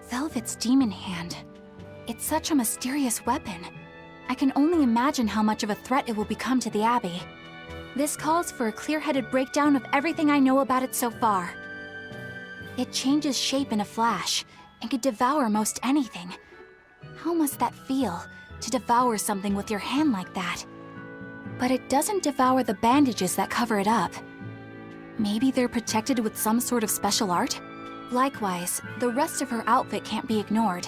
Velvet's demon hand. It's such a mysterious weapon. I can only imagine how much of a threat it will become to the Abbey. This calls for a clear-headed breakdown of everything I know about it so far. It changes shape in a flash, and could devour most anything. How must that feel, to devour something with your hand like that? But it doesn't devour the bandages that cover it up. Maybe they're protected with some sort of special art? Likewise, the rest of her outfit can't be ignored.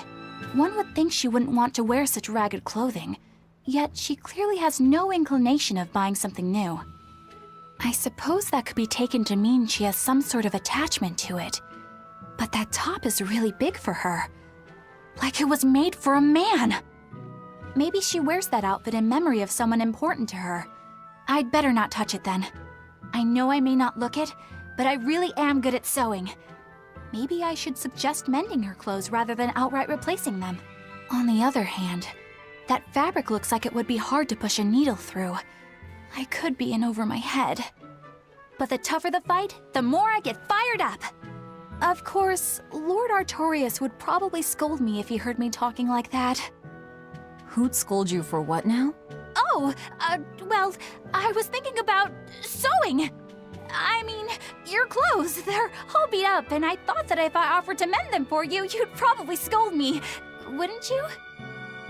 One would think she wouldn't want to wear such ragged clothing, yet she clearly has no inclination of buying something new. I suppose that could be taken to mean she has some sort of attachment to it. But that top is really big for her. Like it was made for a man. Maybe she wears that outfit in memory of someone important to her. I'd better not touch it then. I know I may not look it, but I really am good at sewing. Maybe I should suggest mending her clothes rather than outright replacing them. On the other hand, that fabric looks like it would be hard to push a needle through. I could be in over my head. But the tougher the fight, the more I get fired up. Of course, Lord Artorius would probably scold me if he heard me talking like that. Who'd scold you for what now? Oh, well, I was thinking about sewing. I mean, your clothes, they're all beat up, and I thought that if I offered to mend them for you, you'd probably scold me. Wouldn't you?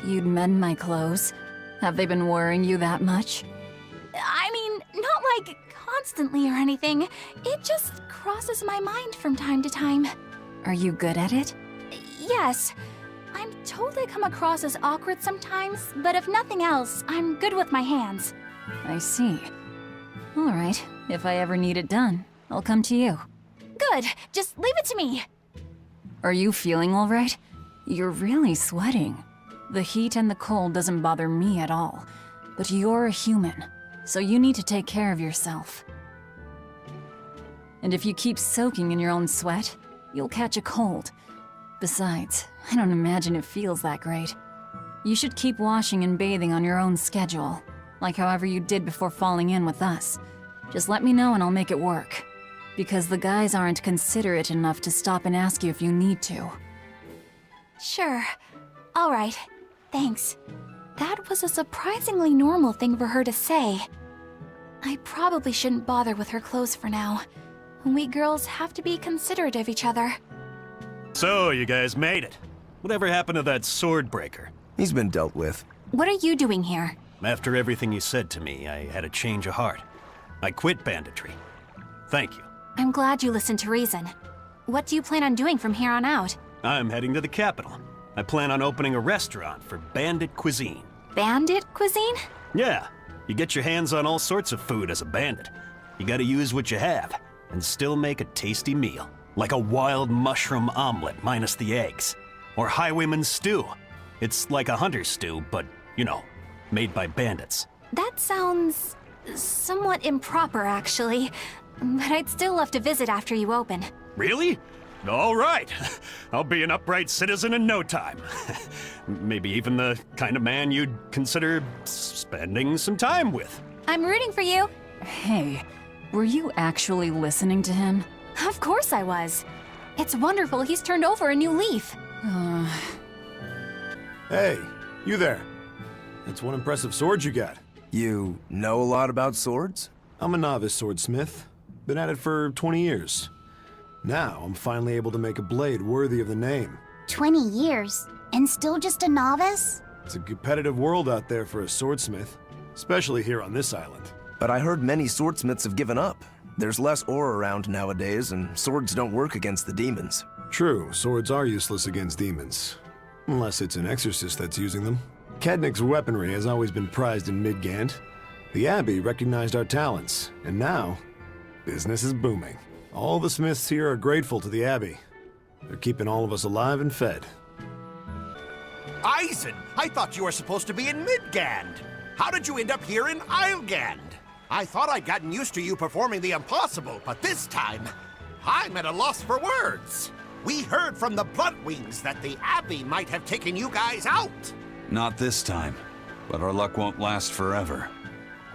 You'd mend my clothes? Have they been worrying you that much? I mean, not like constantly or anything. It just crosses my mind from time to time. Are you good at it? Yes. I'm told I come across as awkward sometimes, but if nothing else, I'm good with my hands. I see. All right, if I ever need it done, I'll come to you. Good, just leave it to me. Are you feeling all right? You're really sweating. The heat and the cold doesn't bother me at all, but you're a human, so you need to take care of yourself. And if you keep soaking in your own sweat, you'll catch a cold. Besides, I don't imagine it feels that great. You should keep washing and bathing on your own schedule, like however you did before falling in with us. Just let me know and I'll make it work. Because the guys aren't considerate enough to stop and ask you if you need to. Sure. All right. Thanks. That was a surprisingly normal thing for her to say. I probably shouldn't bother with her clothes for now. We girls have to be considerate of each other. So, you guys made it. Whatever happened to that sword breaker? He's been dealt with. What are you doing here? After everything you said to me, I had a change of heart. I quit banditry. Thank you. I'm glad you listened to reason. What do you plan on doing from here on out? I'm heading to the capital. I plan on opening a restaurant for bandit cuisine. Bandit cuisine? Yeah, you get your hands on all sorts of food as a bandit. You gotta use what you have, and still make a tasty meal. Like a wild mushroom omelet minus the eggs. Or highwayman stew. It's like a hunter's stew, but, you know, made by bandits. That sounds somewhat improper, actually. But I'd still love to visit after you open. Really? All right. I'll be an upright citizen in no time. Maybe even the kind of man you'd consider spending some time with. I'm rooting for you. Hey, were you actually listening to him? Of course I was. It's wonderful he's turned over a new leaf. Hey, you there. That's one impressive sword you got. You know a lot about swords? I'm a novice swordsmith. Been at it for 20 years. Now, I'm finally able to make a blade worthy of the name. 20 years? And still just a novice? It's a competitive world out there for a swordsmith, especially here on this island. But I heard many swordsmiths have given up. There's less ore around nowadays, and swords don't work against the demons. True, swords are useless against demons. Unless it's an exorcist that's using them. Kednik's weaponry has always been prized in Midgand. The Abbey recognized our talents, and now, business is booming. All the smiths here are grateful to the Abbey. They're keeping all of us alive and fed. Eisen, I thought you were supposed to be in Midgand. How did you end up here in Islegand? I thought I'd gotten used to you performing the impossible, but this time, I'm at a loss for words. We heard from the Bloodwings that the Abbey might have taken you guys out. Not this time, but our luck won't last forever.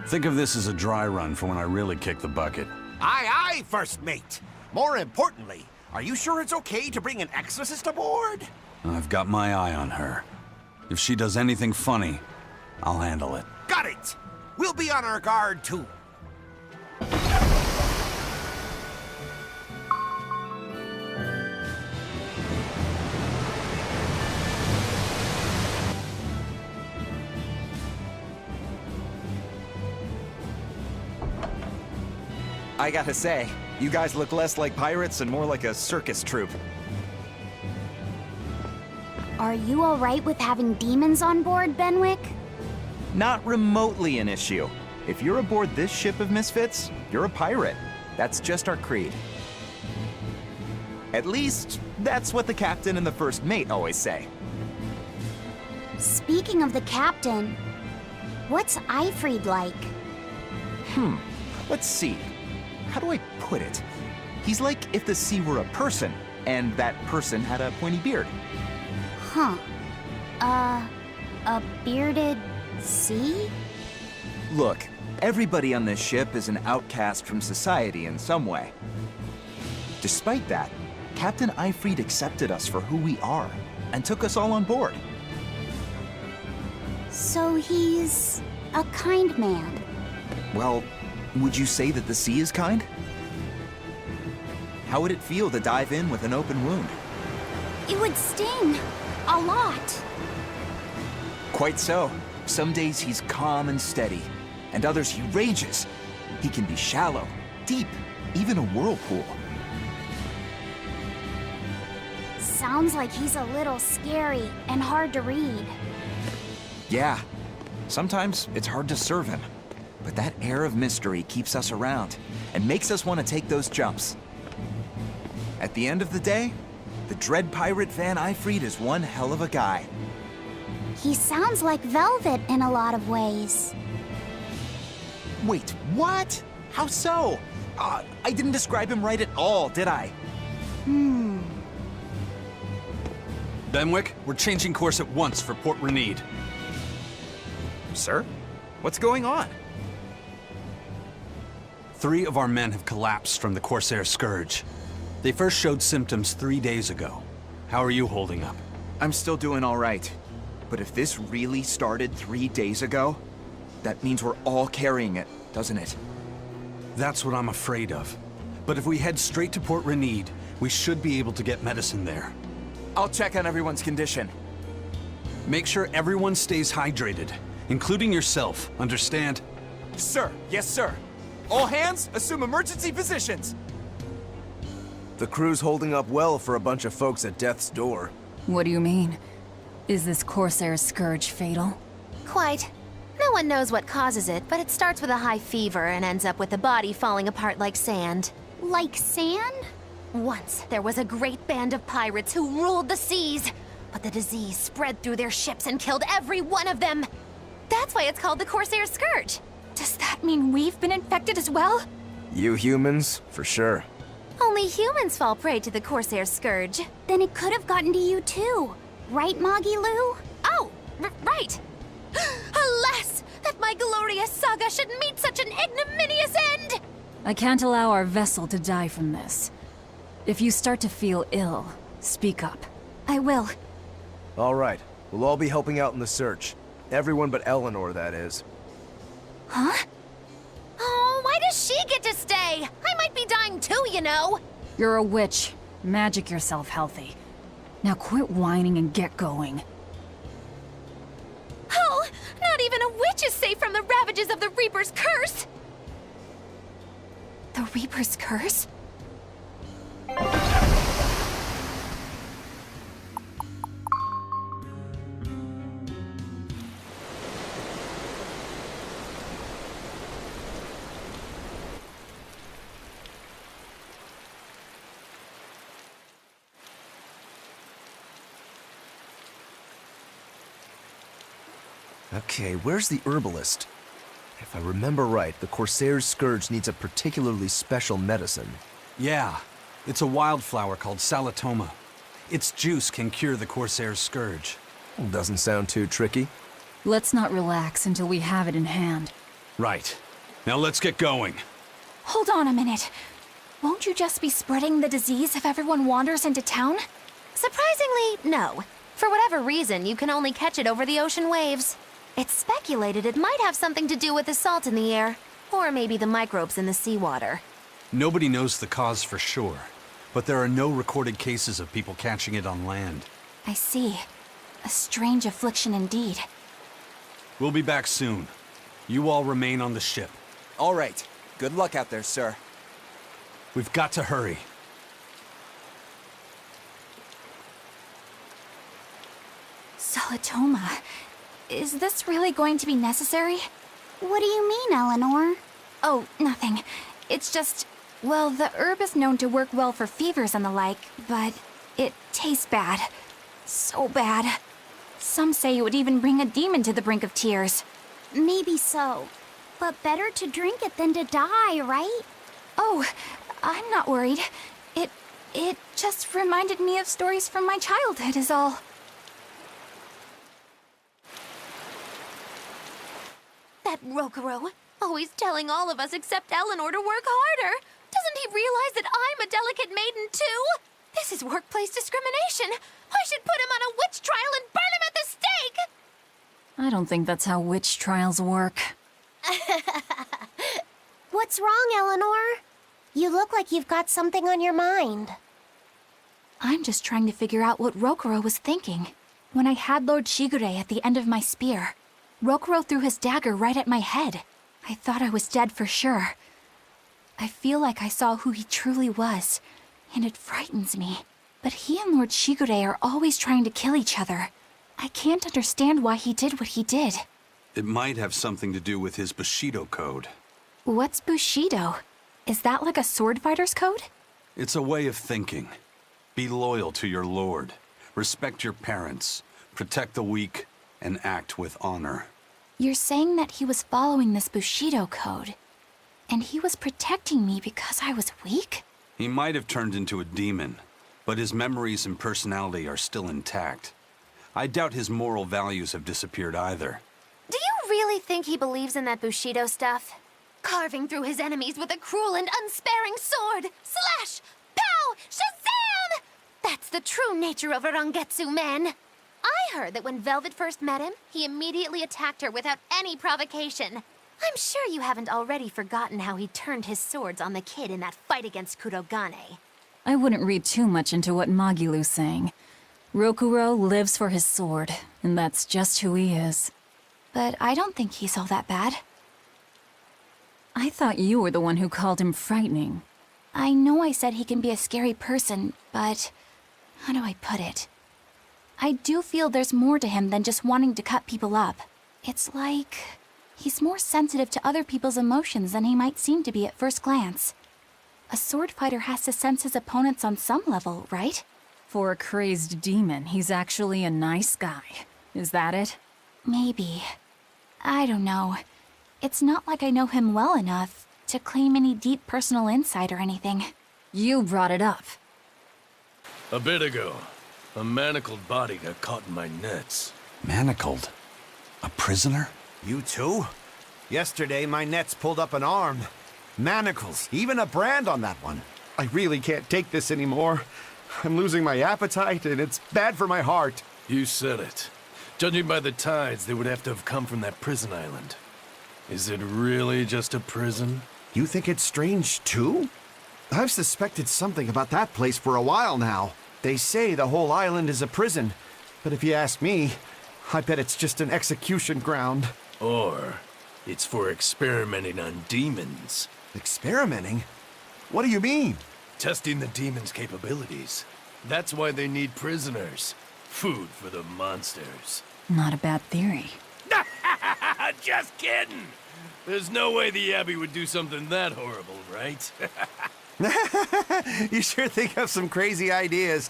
Think of this as a dry run for when I really kick the bucket. Aye, aye, First Mate. More importantly, are you sure it's okay to bring an exorcist aboard? I've got my eye on her. If she does anything funny, I'll handle it. Got it! We'll be on our guard, too. I gotta say, you guys look less like pirates and more like a circus troupe. Are you alright with having demons on board, Benwick? Not remotely an issue. If you're aboard this ship of misfits, you're a pirate. That's just our creed. At least, that's what the captain and the first mate always say. Speaking of the captain, what's Eifried like? Let's see. How do I put it? He's like if the sea were a person, and that person had a pointy beard. Huh. A bearded sea? Look, everybody on this ship is an outcast from society in some way. Despite that, Captain Eifried accepted us for who we are, and took us all on board. So he's a kind man. Well, would you say that the sea is kind? How would it feel to dive in with an open wound? It would sting. A lot. Quite so. Some days he's calm and steady, and others he rages. He can be shallow, deep, even a whirlpool. Sounds like he's a little scary and hard to read. Yeah, sometimes it's hard to serve him. But that air of mystery keeps us around, and makes us want to take those jumps. At the end of the day, the dread pirate Van Eifried is one hell of a guy. He sounds like Velvet in a lot of ways. Wait, what? How so? I didn't describe him right at all, did I? Benwick, we're changing course at once for Port Renede. Sir? What's going on? 3 of our men have collapsed from the Corsair Scourge. They first showed symptoms 3 days ago. How are you holding up? I'm still doing all right. But if this really started 3 days ago, that means we're all carrying it, doesn't it? That's what I'm afraid of. But if we head straight to Port Renede, we should be able to get medicine there. I'll check on everyone's condition. Make sure everyone stays hydrated, including yourself, understand? Sir, yes sir. All hands, assume emergency positions. The crew's holding up well for a bunch of folks at death's door. What do you mean? Is this Corsair's Scourge fatal? Quite. No one knows what causes it, but it starts with a high fever and ends up with the body falling apart like sand. Like sand? Once, there was a great band of pirates who ruled the seas, but the disease spread through their ships and killed every one of them. That's why it's called the Corsair Scourge. Does that mean we've been infected as well? You humans, for sure. Only humans fall prey to the Corsair Scourge. Then it could have gotten to you too. Right, Moggy Lou? Oh, right. Alas, that my glorious saga should meet such an ignominious end! I can't allow our vessel to die from this. If you start to feel ill, speak up. I will. All right, we'll all be helping out in the search. Everyone but Eleanor, that is. Huh? Oh, why does she get to stay? I might be dying too, you know. You're a witch. Magic yourself healthy. Now quit whining and get going. Oh, not even a witch is safe from the ravages of the Reaper's curse! The Reaper's curse? Okay, where's the herbalist? If I remember right, the Corsair's Scourge needs a particularly special medicine. Yeah, it's a wildflower called Salatoma. Its juice can cure the Corsair's Scourge. Doesn't sound too tricky. Let's not relax until we have it in hand. Right. Now let's get going. Hold on a minute. Won't you just be spreading the disease if everyone wanders into town? Surprisingly, no. For whatever reason, you can only catch it over the ocean waves. It's speculated it might have something to do with the salt in the air, or maybe the microbes in the seawater. Nobody knows the cause for sure, but there are no recorded cases of people catching it on land. I see. A strange affliction indeed. We'll be back soon. You all remain on the ship. All right. Good luck out there, sir. We've got to hurry. Solitoma. Is this really going to be necessary? What do you mean, Eleanor? Oh, nothing. It's just, well, the herb is known to work well for fevers and the like, but it tastes bad. So bad. Some say it would even bring a demon to the brink of tears. Maybe so. But better to drink it than to die, right? Oh, I'm not worried. It just reminded me of stories from my childhood is all. That Rokuro, always telling all of us except Eleanor to work harder. Doesn't he realize that I'm a delicate maiden too? This is workplace discrimination. I should put him on a witch trial and burn him at the stake! I don't think that's how witch trials work. What's wrong, Eleanor? You look like you've got something on your mind. I'm just trying to figure out what Rokuro was thinking. When I had Lord Shigure at the end of my spear, Rokuro threw his dagger right at my head. I thought I was dead for sure. I feel like I saw who he truly was, and it frightens me. But he and Lord Shigure are always trying to kill each other. I can't understand why he did what he did. It might have something to do with his Bushido code. What's Bushido? Is that like a sword fighter's code? It's a way of thinking. Be loyal to your lord. Respect your parents. Protect the weak. And act with honor. You're saying that he was following this Bushido code, and he was protecting me because I was weak? He might have turned into a demon, but his memories and personality are still intact. I doubt his moral values have disappeared either. Do you really think he believes in that Bushido stuff? Carving through his enemies with a cruel and unsparing sword! Slash! Pow! Shazam! That's the true nature of a Rangetsu man! I heard that when Velvet first met him, he immediately attacked her without any provocation. I'm sure you haven't already forgotten how he turned his swords on the kid in that fight against Kurogane. I wouldn't read too much into what Magilu's saying. Rokuro lives for his sword, and that's just who he is. But I don't think he's all that bad. I thought you were the one who called him frightening. I know I said he can be a scary person, but how do I put it? I do feel there's more to him than just wanting to cut people up. It's like he's more sensitive to other people's emotions than he might seem to be at first glance. A sword fighter has to sense his opponents on some level, right? For a crazed demon, he's actually a nice guy. Is that it? Maybe. I don't know. It's not like I know him well enough to claim any deep personal insight or anything. You brought it up. A bit ago, a manacled body got caught in my nets. Manacled? A prisoner? You too? Yesterday, my nets pulled up an arm. Manacles, even a brand on that one. I really can't take this anymore. I'm losing my appetite, and it's bad for my heart. You said it. Judging by the tides, they would have to have come from that prison island. Is it really just a prison? You think it's strange, too? I've suspected something about that place for a while now. They say the whole island is a prison, but if you ask me, I bet it's just an execution ground. Or it's for experimenting on demons. Experimenting? What do you mean? Testing the demons' capabilities. That's why they need prisoners. Food for the monsters. Not a bad theory. Just kidding! There's no way the Abbey would do something that horrible, right? You sure think of some crazy ideas.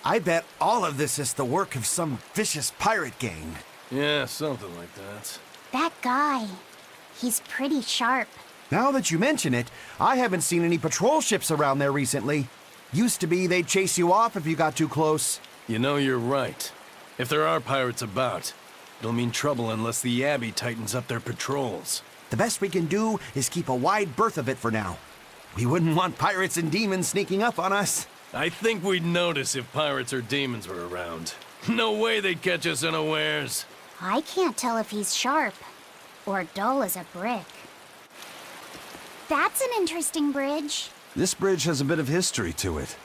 I bet all of this is the work of some vicious pirate gang. Yeah, something like that. That guy. He's pretty sharp. Now that you mention it, I haven't seen any patrol ships around there recently. Used to be they'd chase you off if you got too close. You know, you're right. If there are pirates about, it'll mean trouble unless the Abbey tightens up their patrols. The best we can do is keep a wide berth of it for now. We wouldn't want pirates and demons sneaking up on us. I think we'd notice if pirates or demons were around. No way they'd catch us unawares. I can't tell if he's sharp or dull as a brick. That's an interesting bridge. This bridge has a bit of history to it.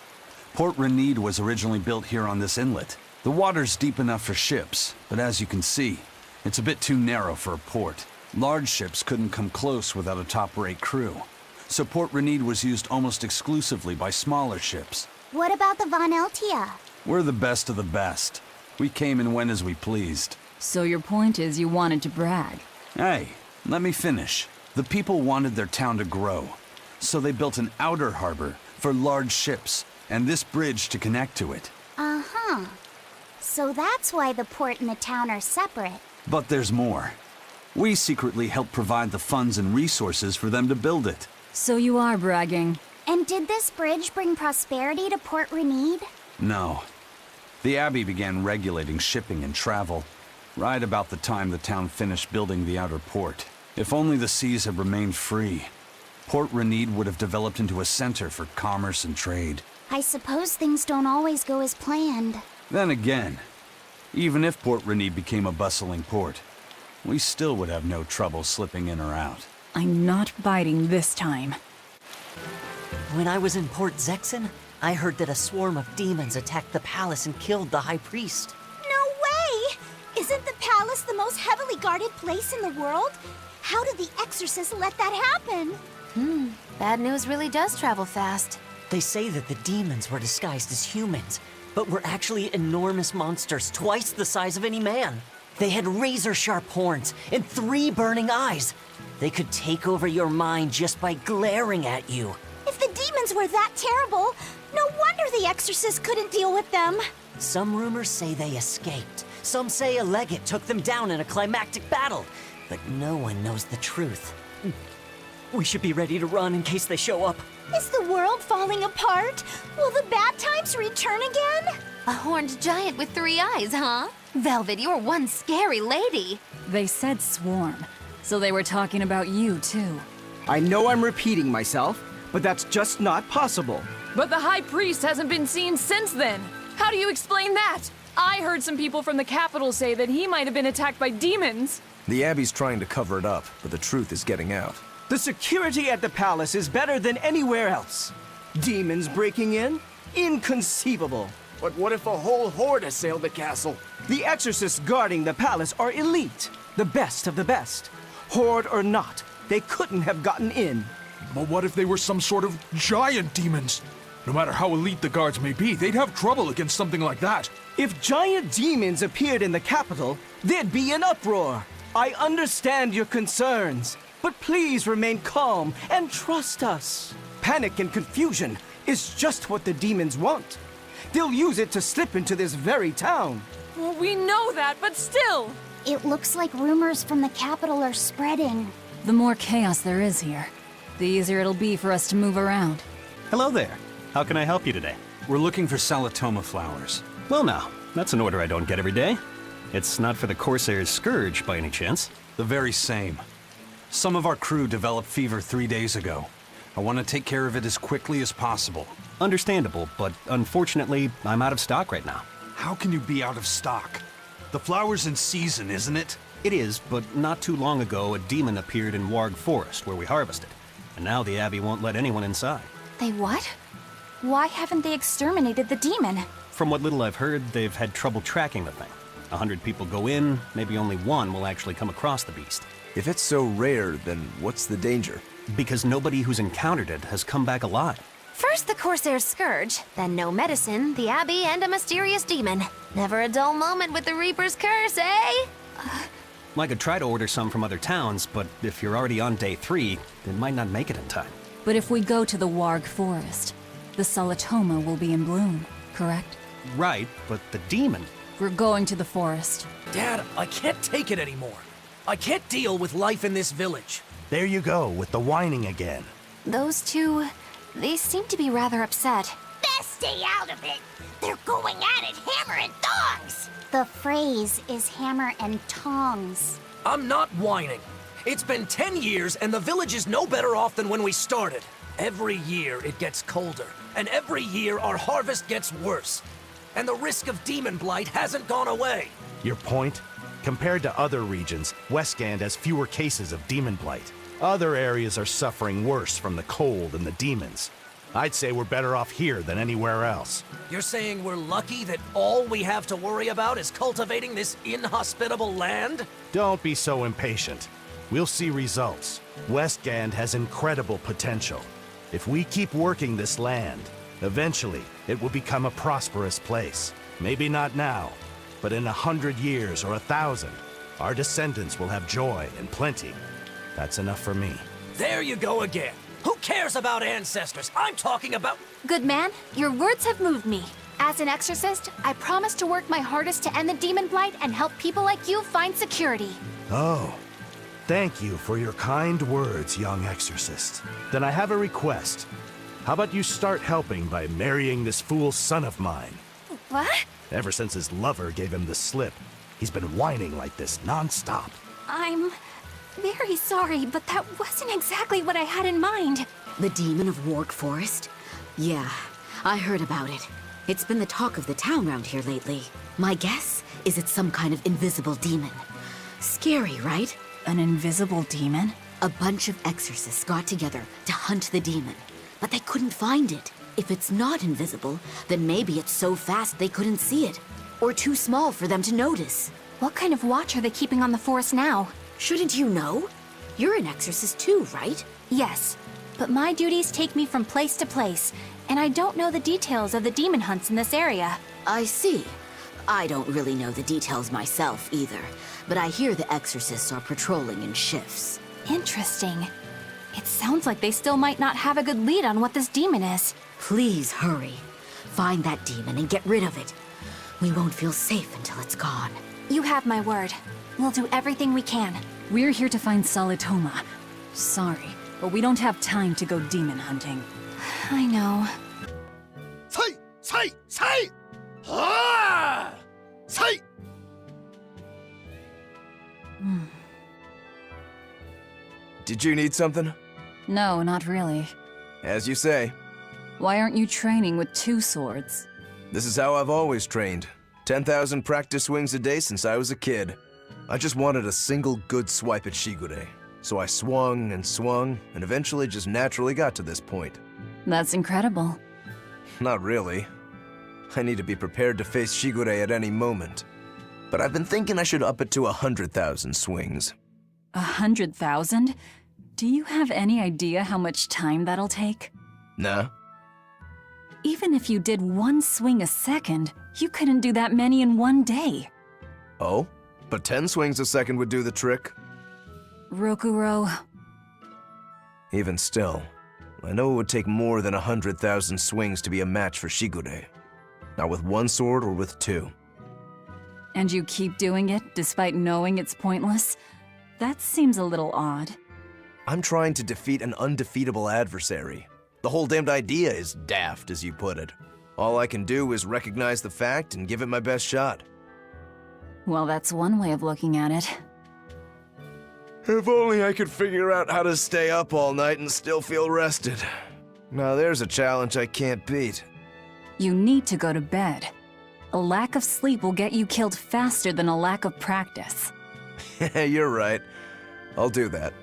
Port Renede was originally built here on this inlet. The water's deep enough for ships, but as you can see, it's a bit too narrow for a port. Large ships couldn't come close without a top-rate crew. So Port Renede was used almost exclusively by smaller ships. What about the Von Eltia? We're the best of the best. We came and went as we pleased. So your point is you wanted to brag. Hey, let me finish. The people wanted their town to grow, so they built an outer harbor for large ships, and this bridge to connect to it. Uh-huh. So that's why the port and the town are separate. But there's more. We secretly helped provide the funds and resources for them to build it. So you are bragging. And did this bridge bring prosperity to Port Renede? No. The Abbey began regulating shipping and travel, right about the time the town finished building the outer port. If only the seas had remained free, Port Renede would have developed into a center for commerce and trade. I suppose things don't always go as planned. Then again, even if Port Renede became a bustling port, we still would have no trouble slipping in or out. I'm not biting this time. When I was in Port Zexen, I heard that a swarm of demons attacked the palace and killed the High Priest. No way! Isn't the palace the most heavily guarded place in the world? How did the exorcists let that happen? Bad news really does travel fast. They say that the demons were disguised as humans, but were actually enormous monsters twice the size of any man. They had razor-sharp horns and 3 burning eyes. They could take over your mind just by glaring at you. If the demons were that terrible, no wonder the exorcists couldn't deal with them. Some rumors say they escaped. Some say a legate took them down in a climactic battle. But no one knows the truth. We should be ready to run in case they show up. Is the world falling apart? Will the bad times return again? A horned giant with 3 eyes, huh? Velvet, you're one scary lady. They said swarm, so they were talking about you too. I know I'm repeating myself, but that's just not possible. But the High Priest hasn't been seen since then. How do you explain that? I heard some people from the capital say that he might have been attacked by demons. The Abbey's trying to cover it up, but the truth is getting out. The security at the palace is better than anywhere else. Demons breaking in? Inconceivable. But what if a whole horde assailed the castle? The exorcists guarding the palace are elite, the best of the best. Horde or not, they couldn't have gotten in. But what if they were some sort of giant demons? No matter how elite the guards may be, they'd have trouble against something like that. If giant demons appeared in the capital, there'd be an uproar. I understand your concerns, but please remain calm and trust us. Panic and confusion is just what the demons want. They'll use it to slip into this very town. Well, we know that, but still. It looks like rumors from the capital are spreading. The more chaos there is here, the easier it'll be for us to move around. Hello there. How can I help you today? We're looking for Salatoma flowers. Well now, that's an order I don't get every day. It's not for the Corsair's Scourge by any chance. The very same. Some of our crew developed fever 3 days ago. I want to take care of it as quickly as possible. Understandable, but unfortunately, I'm out of stock right now. How can you be out of stock? The flower's in season, isn't it? It is, but not too long ago, a demon appeared in Warg Forest, where we harvested. And now the Abbey won't let anyone inside. They what? Why haven't they exterminated the demon? From what little I've heard, they've had trouble tracking the thing. 100 people go in, maybe only one will actually come across the beast. If it's so rare, then what's the danger? Because nobody who's encountered it has come back alive. First the Corsair's Scourge, then no medicine, the Abbey, and a mysterious demon. Never a dull moment with the Reaper's Curse, eh? I could try to order some from other towns, but if you're already on day 3, it might not make it in time. But if we go to the Warg Forest, the Salatoma will be in bloom, correct? Right, but the demon... We're going to the forest. Dad, I can't take it anymore. I can't deal with life in this village. There you go, with the whining again. Those two, they seem to be rather upset. Best stay out of it. They're going at it hammer and tongs. The phrase is hammer and tongs. I'm not whining. It's been 10 years and the village is no better off than when we started. Every year it gets colder, and every year our harvest gets worse. and the risk of demon blight hasn't gone away. Your point? Compared to other regions, Westgand has fewer cases of demon blight. Other areas are suffering worse from the cold and the demons. I'd say we're better off here than anywhere else. You're saying we're lucky that all we have to worry about is cultivating this inhospitable land? Don't be so impatient. We'll see results. Westgand has incredible potential. If we keep working this land, eventually it will become a prosperous place. Maybe not now, but in 100 years or 1,000, our descendants will have joy and plenty. That's enough for me. There you go again. Who cares about ancestors? I'm talking about... Good man, your words have moved me. As an exorcist, I promise to work my hardest to end the demon blight and help people like you find security. Oh, thank you for your kind words, young exorcist. Then I have a request. How about you start helping by marrying this fool son of mine? What? Ever since his lover gave him the slip, he's been whining like this non-stop. I'm very sorry, but that wasn't exactly what I had in mind. The demon of Warg Forest? Yeah, I heard about it. It's been the talk of the town around here lately. My guess is it's some kind of invisible demon. Scary, right? An invisible demon? A bunch of exorcists got together to hunt the demon, but they couldn't find it. If it's not invisible, then maybe it's so fast they couldn't see it, or too small for them to notice. What kind of watch are they keeping on the forest now? Shouldn't you know? You're an exorcist too, right? Yes, but my duties take me from place to place, and I don't know the details of the demon hunts in this area. I see. I don't really know the details myself either, but I hear the exorcists are patrolling in shifts. Interesting. It sounds like they still might not have a good lead on what this demon is. Please hurry. Find that demon and get rid of it. We won't feel safe until it's gone. You have my word. We'll do everything we can. We're here to find Salitoma. Sorry, but we don't have time to go demon hunting. I know. Say! Ah! Say! Did you need something? No, not really. As you say. Why aren't you training with 2 swords? This is how I've always trained. 10,000 practice swings a day since I was a kid. I just wanted a single good swipe at Shigure. So I swung, and eventually just naturally got to this point. That's incredible. Not really. I need to be prepared to face Shigure at any moment. But I've been thinking I should up it to 100,000 swings. 100,000? Do you have any idea how much time that'll take? Nah. Even if you did 1 swing a second, you couldn't do that many in 1 day. Oh? But 10 swings a second would do the trick. Rokuro. Even still, I know it would take more than 100,000 swings to be a match for Shigure. Not with 1 sword or with 2. And you keep doing it despite knowing it's pointless? That seems a little odd. I'm trying to defeat an undefeatable adversary. The whole damned idea is daft, as you put it. All I can do is recognize the fact and give it my best shot. Well, that's one way of looking at it. If only I could figure out how to stay up all night and still feel rested. Now there's a challenge I can't beat. You need to go to bed. A lack of sleep will get you killed faster than a lack of practice. You're right. I'll do that.